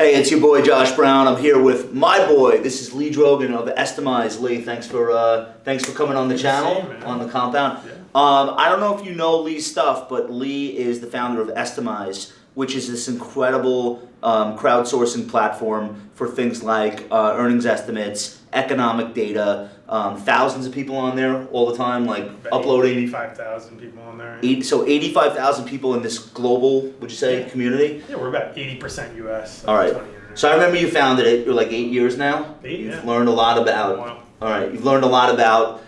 Hey, it's your boy Josh Brown. I'm here with my boy. This is Leigh Drogen of Estimize. Leigh, thanks for coming on the channel, on the compound. Yeah. I don't know if you know Leigh's stuff, but Leigh is the founder of Estimize, which is this incredible crowdsourcing platform for things like earnings estimates, economic data. Thousands of people on there all the time, like About uploading. 85,000 people on there. So 85,000 people in this global, would you say, community? Yeah, we're about 80% US. All right. So I remember you founded it. You're like 8 years now. You've learned a lot about. Wow. All right. You've learned a lot about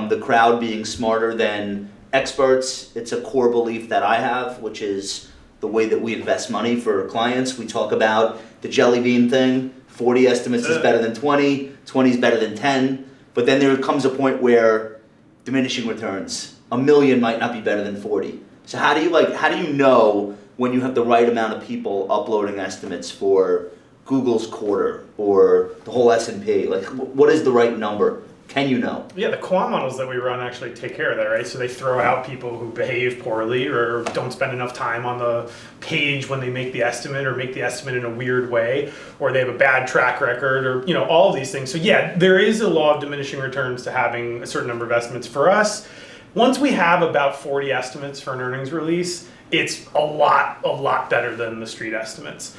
the crowd being smarter than experts. It's a core belief that I have, which is the way that we invest money for clients. We talk about the jelly bean thing. 40 estimates is better than 20. 20 is better than 10. But then there comes a point where diminishing returns. A million might not be better than 40. So how do you know when you have the right amount of people uploading estimates for Google's quarter or the whole S&P? Like, what is the right number? Can you know? Yeah, the quant models that we run actually take care of that, right? So they throw out people who behave poorly or don't spend enough time on the page when they make the estimate or make the estimate in a weird way, or they have a bad track record, or all of these things. So yeah, there is a law of diminishing returns to having a certain number of estimates. For us, once we have about 40 estimates for an earnings release, it's a lot better than the street estimates.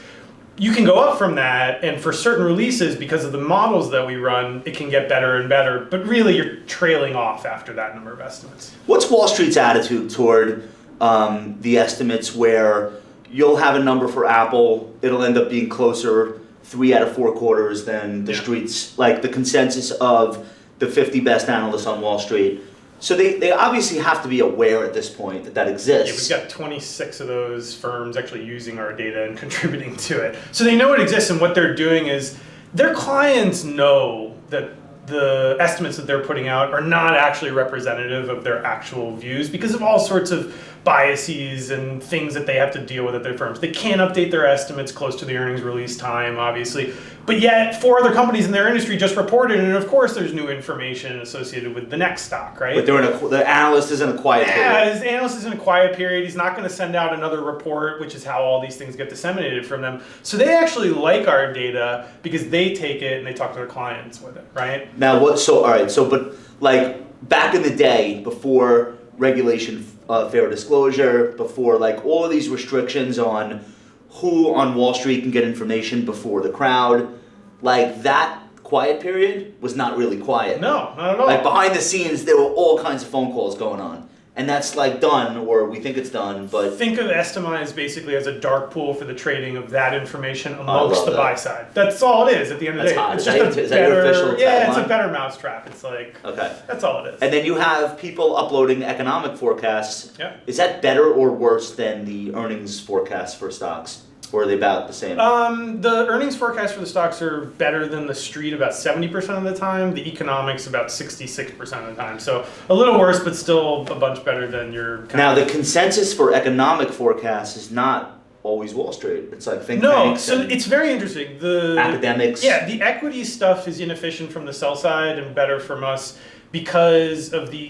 You can go up from that, and for certain releases, because of the models that we run, it can get better and better, but really you're trailing off after that number of estimates. What's Wall Street's attitude toward the estimates where you'll have a number for Apple, it'll end up being closer 3 out of 4 quarters than the streets, like the consensus of the 50 best analysts on Wall Street? So they obviously have to be aware at this point that exists. Yeah, we've got 26 of those firms actually using our data and contributing to it. So they know it exists, and what they're doing is their clients know that the estimates that they're putting out are not actually representative of their actual views because of all sorts of biases and things that they have to deal with at their firms. They can't update their estimates close to the earnings release time, obviously. But yet, 4 other companies in their industry just reported, and of course there's new information associated with the next stock, right? But the analyst is in a quiet period. Yeah, his analyst is in a quiet period. He's not going to send out another report, which is how all these things get disseminated from them. So they actually like our data because they take it and they talk to their clients with it, right? Now, but like back in the day, before regulation, fair disclosure, before like all of these restrictions on who on Wall Street can get information before the crowd, like that quiet period was not really quiet. No, not at all. Like behind the scenes, there were all kinds of phone calls going on. And that's like done, or we think it's done, but... Think of Estimize basically as a dark pool for the trading of that information amongst the buy side. That's all it is at the end of the day. Hot. It's Is that your official yeah, tagline? It's a better mousetrap. It's like, okay. That's all it is. And then you have people uploading economic forecasts. Yeah. Is that better or worse than the earnings forecasts for stocks? Or are they about the same? The earnings forecasts for the stocks are better than the street about 70% of the time. The economics about 66% of the time. So a little worse, but still a bunch better than your... Now, the consensus for economic forecasts is not always Wall Street. It's like think tanks. No, so it's very interesting. The academics. Yeah, the equity stuff is inefficient from the sell side and better from us because of the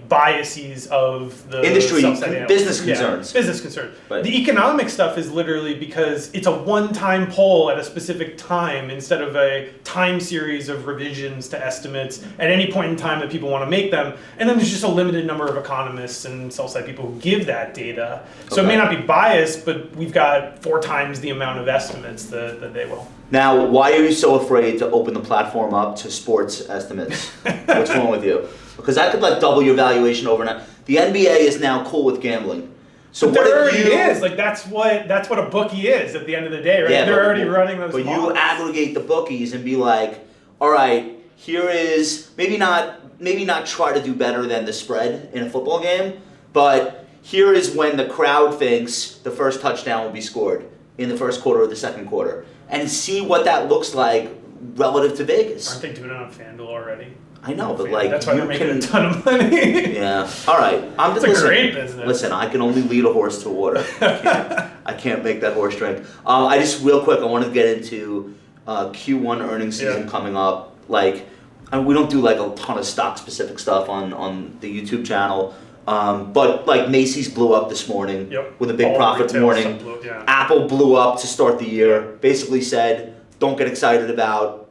biases of the industry, sell-side business concerns. Yeah, business concerns. Right. The economic stuff is literally because it's a one-time poll at a specific time instead of a time series of revisions to estimates at any point in time that people want to make them. And then there's just a limited number of economists and sell-side people who give that data. So it may not be biased, but we've got 4 times the amount of estimates that they will. Now, why are you so afraid to open the platform up to sports estimates? What's wrong with you? Because that could double your valuation overnight. The NBA is now cool with gambling. So but there already is. That's what a bookie is at the end of the day, right? Yeah, they're already running those. But models. you aggregate the bookies and be like, all right, here is maybe not try to do better than the spread in a football game, but here is when the crowd thinks the first touchdown will be scored in the first quarter or the second quarter. And see what that looks like relative to Vegas. Aren't they doing it on FanDuel already? I know, but that's why they're making a ton of money. Yeah. All right. It's a great business. Listen, I can only lead a horse to water. I can't make that horse drink. I just real quick, I want to get into Q1 earnings season coming up. We don't do a ton of stock specific stuff on the YouTube channel. But like Macy's blew up this morning with a big profit warning. Apple blew up to start the year. Basically said, don't get excited about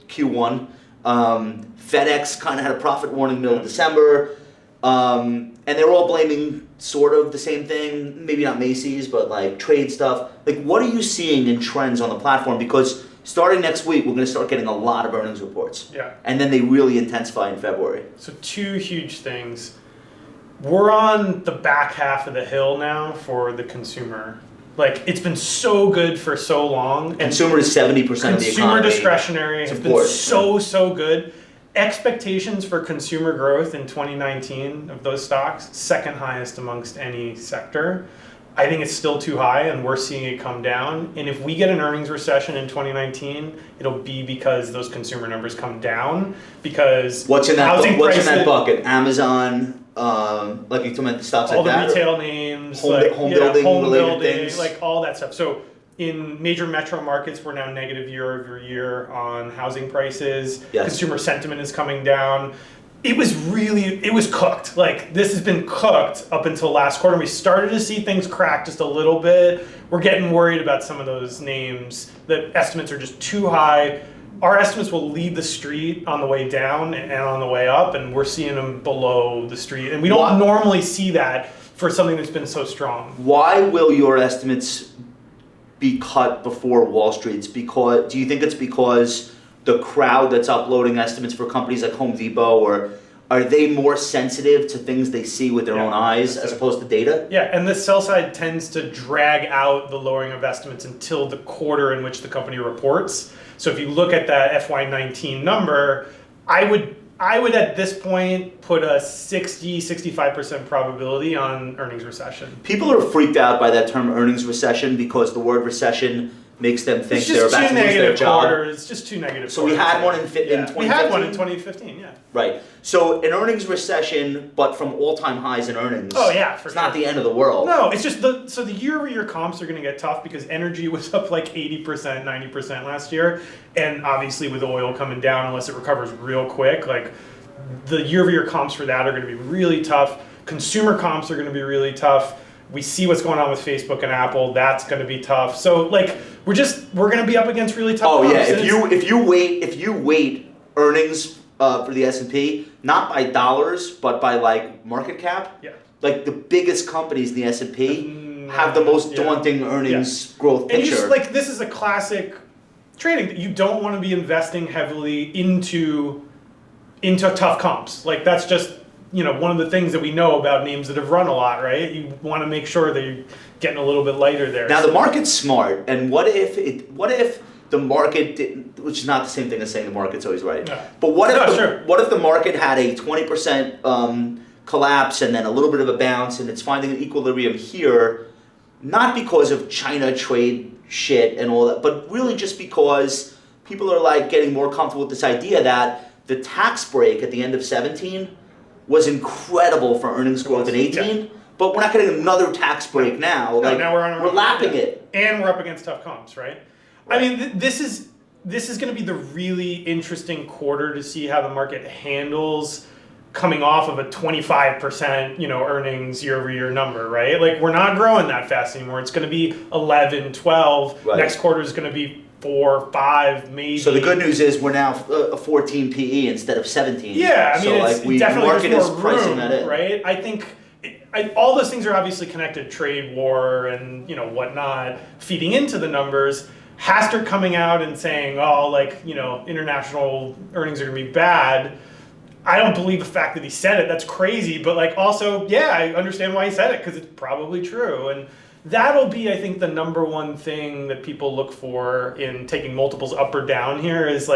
Q1. FedEx kind of had a profit warning middle of December. And they're all blaming sort of the same thing. Maybe not Macy's, but like trade stuff. Like, what are you seeing in trends on the platform? Because starting next week, we're going to start getting a lot of earnings reports. Yeah. And then they really intensify in February. So 2 huge things. We're on the back half of the hill now for the consumer. Like, it's been so good for so long. And consumer is 70% of the economy. Consumer discretionary has been so good. Expectations for consumer growth in 2019 of those stocks, second highest amongst any sector. I think it's still too high, and we're seeing it come down. And if we get an earnings recession in 2019, it'll be because those consumer numbers come down. Because what's in that bucket? Amazon, like you told me, stocks like that. All the retail names, home building related things, like all that stuff. So in major metro markets, we're now negative year over year on housing prices. Yes. Consumer sentiment is coming down. It was cooked. Like, this has been cooked up until last quarter. We started to see things crack just a little bit. We're getting worried about some of those names. The estimates are just too high. Our estimates will lead the street on the way down and on the way up, and we're seeing them below the street. And we don't normally see that for something that's been so strong. Why will your estimates be cut before Wall Street's? Because do you think it's because the crowd that's uploading estimates for companies like Home Depot, or are they more sensitive to things they see with their own eyes as opposed to data? Yeah, and the sell side tends to drag out the lowering of estimates until the quarter in which the company reports. So if you look at that FY19 number, I would at this point put a 65% probability on earnings recession. People are freaked out by that term earnings recession because the word recession makes them think they're about to lose their job. It's just too negative. So we had one in 2015? We had one in 2015, yeah. Right. So an earnings recession, but from all-time highs in earnings. Oh yeah, for it's not the end of the world. No, it's just the year-over-year comps are going to get tough because energy was up like 80%, 90% last year. And obviously with oil coming down, unless it recovers real quick, like the year-over-year comps for that are going to be really tough. Consumer comps are going to be really tough. We see what's going on with Facebook and Apple. That's going to be tough. So like we're going to be up against really tough. Oh yeah, if you weight earnings for the S&P not by dollars but by like market cap. Yeah. Like the biggest companies in the S&P have the most daunting earnings growth picture. And you just, like, this is a classic trading that you don't want to be investing heavily into tough comps. Like that's just one of the things that we know about names that have run a lot, right? You want to make sure that you're getting a little bit lighter there. Now the market's smart, and what if the market didn't, which is not the same thing as saying the market's always right. No. But what if the market had a 20% collapse and then a little bit of a bounce, and it's finding an equilibrium here, not because of China trade shit and all that, but really just because people are like getting more comfortable with this idea that the tax break at the end of 2017 was incredible for earnings growth in 2018, but we're not getting another tax break now. Like, now we're lapping it. And we're up against tough comps, right? I mean, this is going to be the really interesting quarter to see how the market handles coming off of a 25%, earnings year-over-year number, right? Like, we're not growing that fast anymore. It's going to be 11, 12. Right. Next quarter is going to be 4, 5, maybe. So the good news is we're now a 14 PE instead of 17. Yeah, I mean, it's definitely market is pricing that in, right? I think all those things are obviously connected: trade war and whatnot, feeding into the numbers. Hastert coming out and saying, international earnings are going to be bad. I don't believe the fact that he said it. That's crazy. But also, yeah, I understand why he said it because it's probably true. And that'll be, I think, the number one thing that people look for in taking multiples up or down here is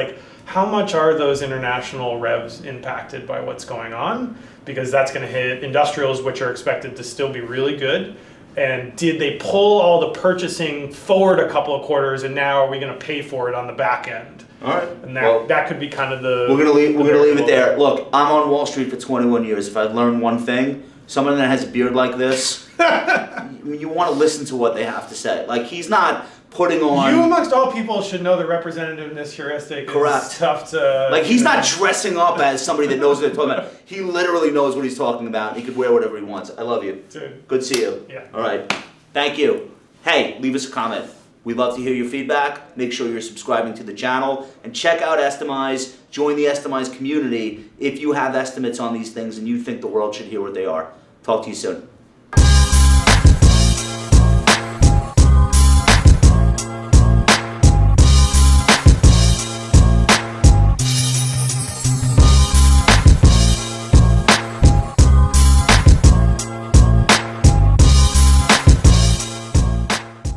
how much are those international revs impacted by what's going on? Because that's going to hit industrials, which are expected to still be really good. And did they pull all the purchasing forward a couple of quarters, and now are we going to pay for it on the back end? All right. And that could be kind of the. We're gonna leave it there. Look, I'm on Wall Street for 21 years. If I learned one thing, someone that has a beard like this, you want to listen to what they have to say. Like, he's not putting on... You, amongst all people, should know the representativeness heuristic. Correct. Is tough to... Like, he's not dressing up as somebody that knows what they're talking about. He literally knows what he's talking about. He could wear whatever he wants. I love you. Dude. Good to see you. Yeah. All right. Thank you. Hey, leave us a comment. We'd love to hear your feedback. Make sure you're subscribing to the channel. And check out Estimize. Join the Estimize community if you have estimates on these things and you think the world should hear what they are. Talk to you soon.